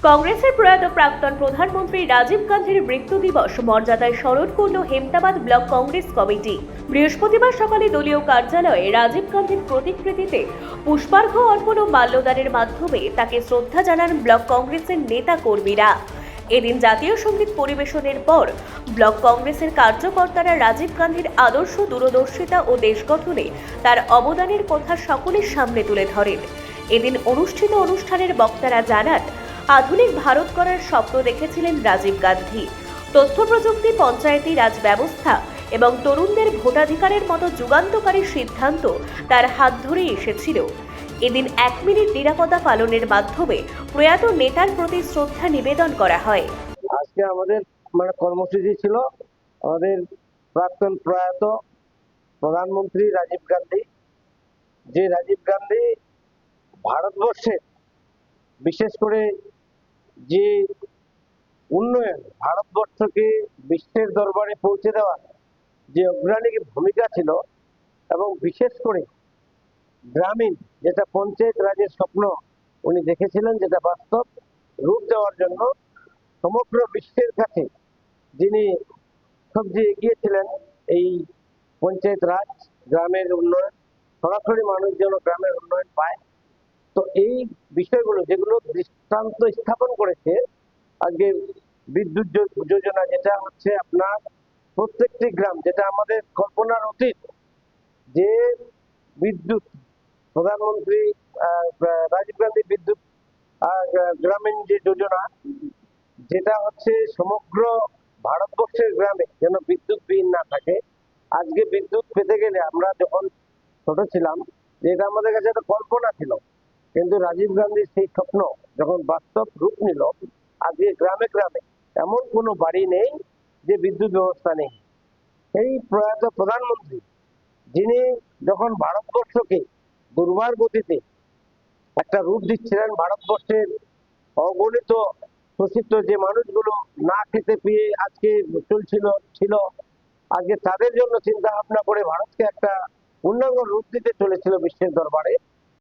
কংগ্রেসের প্রয়াত প্রাক্তন প্রধানমন্ত্রী রাজীব গান্ধীর মৃত্যু দিবস মর্যাদায় স্মরণ করল হেমতাবাদ ব্লক কংগ্রেস কমিটি। বৃহস্পতিবার সকালে দলীয় কার্যালয়ে রাজীব গান্ধীর প্রতিকৃতিতে পুষ্পার্ঘ্য অর্পণ ও মাল্যদানের মাধ্যমে তাকে শ্রদ্ধা জানান ব্লক কংগ্রেসের নেতা কর্মীরা। এদিন জাতীয় সঙ্গীত পরিবেশনের পর ব্লক কংগ্রেসের কার্যকর্তারা রাজীব গান্ধীর আদর্শ, দূরদর্শিতা ও দেশ গঠনে তার অবদানের কথা সকলের সামনে তুলে ধরেন। এদিন অনুষ্ঠিত অনুষ্ঠানের বক্তারা জানান, আধুনিক ভারত গড়ার স্বপ্ন দেখেছিলেন রাজীব গান্ধী। তথ্য প্রযুক্তি, পঞ্চায়েতি রাজ ব্যবস্থা এবং তরুণদের ভোটাধিকারের মতো যুগান্তকারী সিদ্ধান্ত তার হাত ধরেই এসেছিল। এদিন 1 মিনিট নিরাপত্তা পালনের মাধ্যমে প্রয়াত নেতার প্রতি শ্রদ্ধা নিবেদন করা হয়। আজকে আমাদের কর্মসূচি ছিল আমাদের প্রাক্তন প্রয়াত প্রধানমন্ত্রী রাজীব গান্ধী, যে রাজীব গান্ধী ভারতবর্ষে বিশেষ করে যে উন্নয়ন, ভারতবর্ষকে বিশ্বের দরবারে পৌঁছে দেওয়ার যে অগ্রণী ভূমিকা ছিল এবং বিশেষ করে গ্রামীণ যেটা পঞ্চায়েত রাজের স্বপ্ন উনি দেখেছিলেন, যেটা বাস্তব রূপ দেওয়ার জন্য সমগ্র বিশ্বের কাছে যিনি সবচেয়ে এগিয়েছিলেন এই পঞ্চায়েত রাজ, গ্রামের উন্নয়ন, সরাসরি মানুষ যেন গ্রামের উন্নয়ন পায়। তো এই বিষয়গুলো যেগুলো দৃষ্টান্ত স্থাপন করেছে আজকে বিদ্যুৎ যোজনা, যেটা হচ্ছে আপনার প্রত্যেকটি গ্রাম, যেটা আমাদের কল্পনার অতীত, যে বিদ্যুৎ প্রধানমন্ত্রী রাজীব গান্ধী বিদ্যুৎ গ্রামীণ যে যোজনা, যেটা হচ্ছে সমগ্র ভারতবর্ষের গ্রামে যেন বিদ্যুৎ বিহীন না থাকে। আজকে বিদ্যুৎ পেতে গেলে আমরা যখন ছোট ছিলাম, এটা আমাদের কাছে একটা কল্পনা ছিল, কিন্তু রাজীব গান্ধীর সেই স্বপ্ন যখন বাস্তব রূপ নিল, আজকে গ্রামে গ্রামে এমন কোনো বাড়ি নেই যে বিদ্যুৎ ব্যবস্থা নেই। এই প্রয়াত প্রধানমন্ত্রী, যিনি যখন ভারতবর্ষকে দুর্বার গতিতে একটা রূপ দিচ্ছিলেন, ভারতবর্ষের অগণিত শোষিত যে মানুষগুলো না খেতে পেয়ে আজকে ছিল, আজকে তাদের জন্য চিন্তা ভাবনা করে ভারতকে একটা পূর্ণাঙ্গ রূপ দিতে চলেছিল বিশ্বের দরবারে।